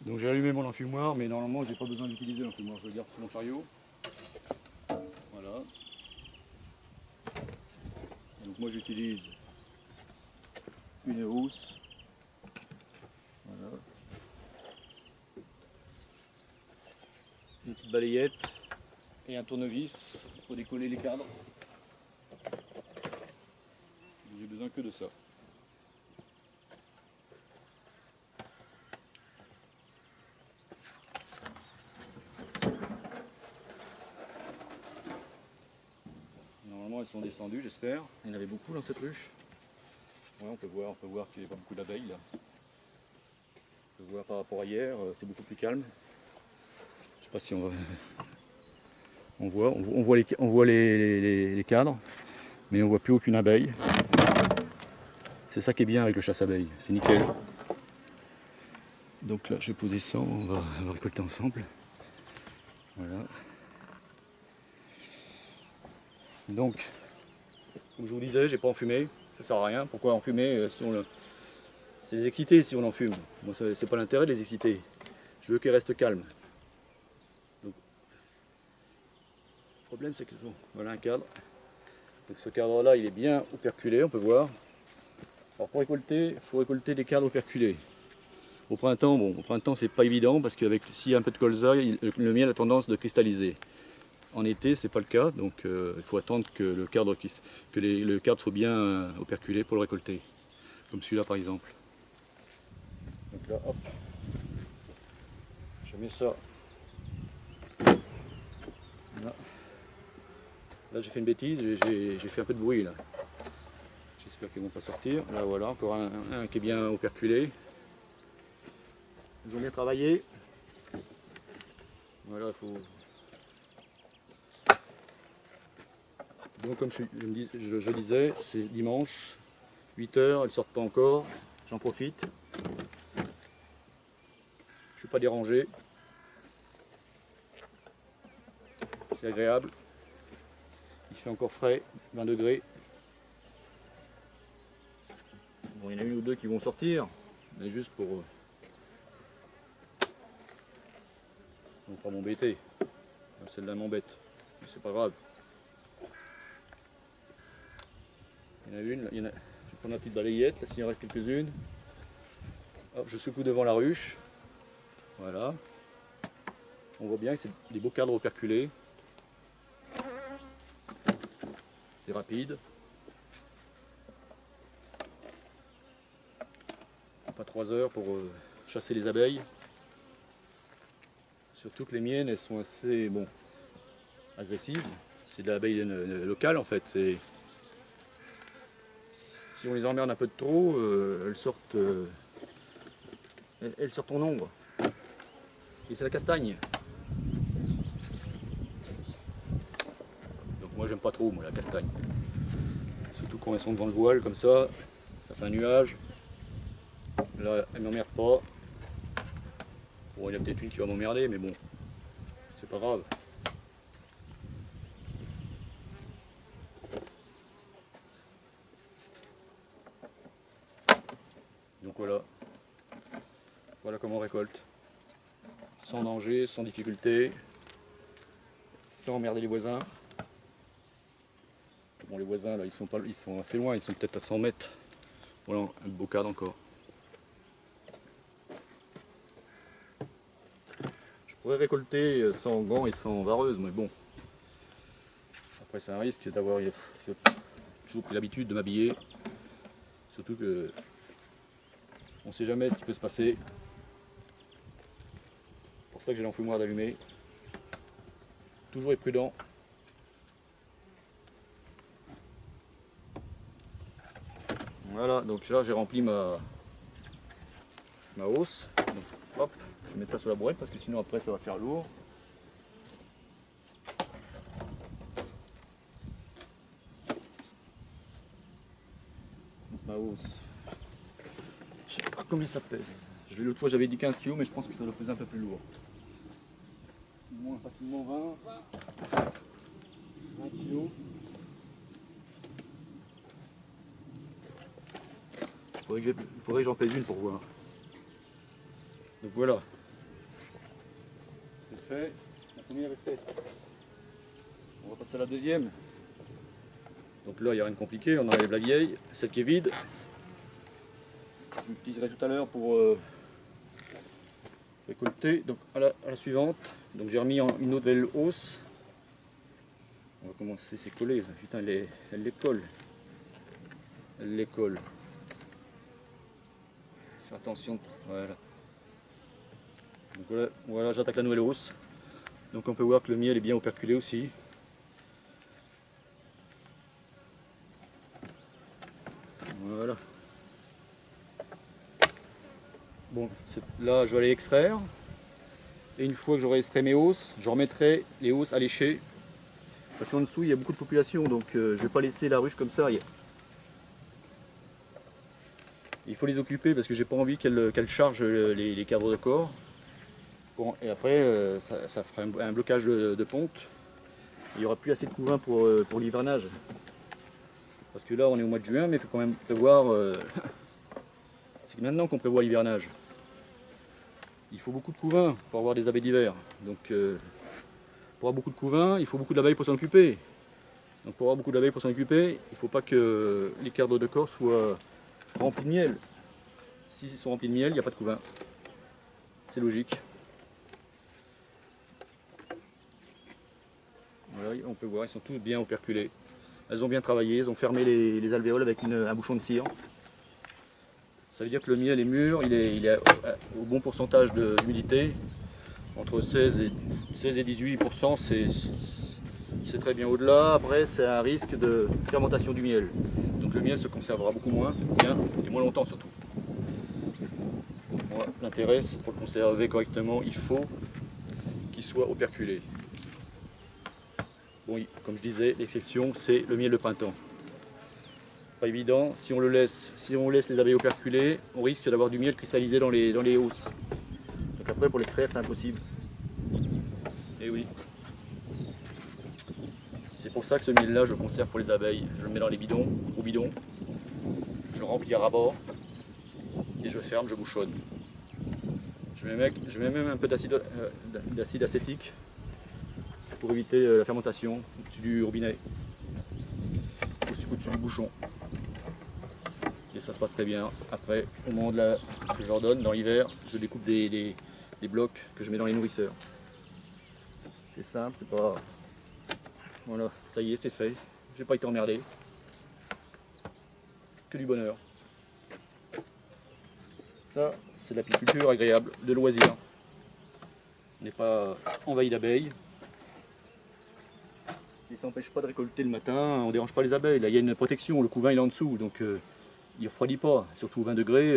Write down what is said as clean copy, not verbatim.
Donc j'ai allumé mon enfumoir, mais normalement j'ai pas besoin d'utiliser l'enfumoir, je le garde sur mon chariot. Voilà. Donc moi j'utilise une housse. Voilà. Une petite balayette et un tournevis pour décoller les cadres. J'ai besoin que de ça. Normalement elles sont descendues, j'espère. Il y en avait beaucoup dans cette ruche. Ouais, on peut voir qu'il n'y a pas beaucoup d'abeilles là. On peut voir par rapport à hier, c'est beaucoup plus calme. Je sais pas si on va. On voit les cadres, mais on voit plus aucune abeille. C'est ça qui est bien avec le chasse-abeille, c'est nickel. Donc là, je vais poser ça, on va récolter ensemble. Voilà. Donc, comme je vous disais, j'ai pas enfumé, ça sert à rien. Pourquoi enfumer si c'est les exciter si on enfume. Moi, c'est pas l'intérêt de les exciter. Je veux qu'ils restent calmes. Donc, le problème, c'est que bon, voilà un cadre. Donc ce cadre-là, il est bien operculé, on peut voir. Alors pour récolter, il faut récolter des cadres operculés. Au printemps c'est pas évident parce qu'avec s'il y a un peu de colza, le miel a tendance de cristalliser. En été, c'est pas le cas, donc il faut attendre que le cadre soit bien operculé pour le récolter. Comme celui-là par exemple. Donc là, hop, je mets ça. Là, là j'ai fait une bêtise, j'ai fait un peu de bruit là. J'espère qu'ils ne vont pas sortir. Là voilà, encore un qui est bien operculé. Ils ont bien travaillé. Voilà, il faut. Donc comme je disais, c'est dimanche, 8 h, elles ne sortent pas encore. J'en profite. Je ne suis pas dérangé. C'est agréable. Il fait encore frais, 20 degrés. Bon, il y en a une ou deux qui vont sortir, mais juste pour pas m'embêter. Celle-là m'embête, mais c'est pas grave. Il y en a une, je vais prendre la petite balayette, là s'il en reste quelques-unes. Hop, je secoue devant la ruche. Voilà. On voit bien que c'est des beaux cadres operculés. C'est rapide. Pas 3 heures pour chasser les abeilles. Surtout que les miennes, elles sont assez agressives. C'est de l'abeille locale en fait. Si on les emmerde un peu de trop, elles sortent en nombre. Et c'est la castagne. Donc moi j'aime pas trop la castagne. Surtout quand elles sont devant le voile comme ça fait un nuage. Là elles m'emmerdent pas. Bon, il y en a peut-être une qui va m'emmerder, mais bon, c'est pas grave. Donc voilà comment on récolte. Sans danger, sans difficulté, sans emmerder les voisins. Bon, les voisins là, ils sont assez loin, ils sont peut-être à 100 mètres. Voilà, un beau cadre encore. Je pourrais récolter sans gants et sans vareuse, mais bon. Après c'est un risque d'avoir toujours pris l'habitude de m'habiller. Surtout que on ne sait jamais ce qui peut se passer. C'est pour ça que j'ai l'enfumoir d'allumer. Toujours être prudent. Voilà, donc là j'ai rempli ma hausse. Donc, hop, je vais mettre ça sur la brouette parce que sinon après ça va faire lourd. Donc, ma hausse, je sais pas combien ça pèse. L'autre fois j'avais dit 15 kg, mais je pense que ça doit peser un peu plus lourd. Moins facilement 20 kg. Il faudrait que j'en pèse une pour voir. Donc voilà, fait. La première est faite. On va passer à la deuxième. Donc là, il n'y a rien de compliqué. On enlève la vieille, celle qui est vide. Je l'utiliserai tout à l'heure pour récolter. Donc à la suivante. Donc j'ai remis une nouvelle hausse. On va commencer, c'est collé. Putain, elle les colle. Elle les colle. Fais attention. Voilà. Donc voilà, j'attaque la nouvelle hausse. Donc on peut voir que le miel est bien operculé aussi. Voilà. Bon, là je vais aller extraire. Et une fois que j'aurai extrait mes hausses, je remettrai les hausses à lécher. Parce qu'en dessous il y a beaucoup de population, donc je ne vais pas laisser la ruche comme ça. Il faut les occuper parce que j'ai pas envie qu'elles chargent les cadres de corps. Bon, et après ça fera un blocage de ponte. Il n'y aura plus assez de couvain pour l'hivernage. Parce que là on est au mois de juin, mais il faut quand même prévoir. C'est maintenant qu'on prévoit l'hivernage. Il faut beaucoup de couvain pour avoir des abeilles d'hiver. Donc pour avoir beaucoup de couvain, il faut beaucoup d'abeilles pour s'en occuper. Donc pour avoir beaucoup d'abeilles pour s'en occuper, il ne faut pas que les cadres de corps soient remplis de miel. Si ils sont remplis de miel, il n'y a pas de couvain. C'est logique. Voilà, on peut voir, ils sont tous bien operculés. Elles ont bien travaillé, elles ont fermé les alvéoles avec un bouchon de cire. Ça veut dire que le miel est mûr, il est au bon pourcentage d'humidité. Entre 16 et 18%, c'est très bien. Au-delà, après, c'est un risque de fermentation du miel. Donc le miel se conservera beaucoup moins, bien, et moins longtemps surtout. Voilà, l'intérêt, pour le conserver correctement, il faut qu'il soit operculé. Bon, comme je disais, l'exception, c'est le miel de printemps. Pas évident, si on laisse les abeilles operculer, on risque d'avoir du miel cristallisé dans les hausses. Donc après, pour l'extraire, c'est impossible. Et oui. C'est pour ça que ce miel-là, je le conserve pour les abeilles. Je le mets dans les bidons, au bidon. Je le remplis à ras-bord. Et je ferme, je bouchonne. Je mets même un peu d'acide acétique pour éviter la fermentation au-dessus du robinet, au-dessus du bouchon. Et ça se passe très bien. Après, au moment que je leur donne, dans l'hiver, je découpe des blocs que je mets dans les nourrisseurs. C'est simple, c'est pas... Voilà, ça y est, c'est fait. J'ai pas été emmerdé. Que du bonheur. Ça, c'est l'apiculture agréable, de loisir. On n'est pas envahi d'abeilles. Et ça n'empêche pas de récolter le matin, on ne dérange pas les abeilles. Là, il y a une protection, le couvain il est en dessous, donc il ne refroidit pas. Surtout 20 degrés,